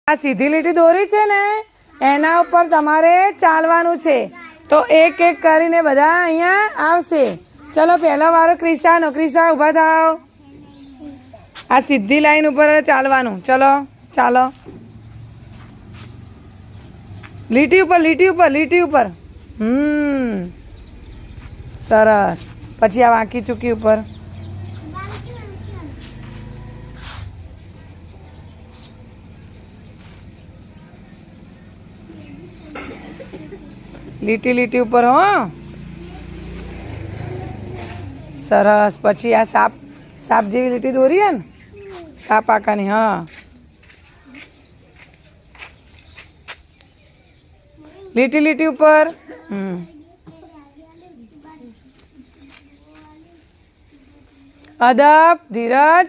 આ સીધી લીટી દોરી છે ને એના ઉપર તમારે ચાલવાનું છે તો એક એક કરીને બધા અહીંયા આવશે ચલો પહેલો વારો ક્રિશાનો ક્રિશા ઊભા થાવ આ સીધી લાઈન ઉપર ચાલવાનું ચલો ચાલો લીટી ઉપર સરસ પછી આ વાંકી ચૂકી ઉપર લીટી ઉપર હો સરસ પછી આ સાપ જેવી લીટી દોરી હે ને સાપ આકારની હા લીટી ઉપર અદબ ધીરજ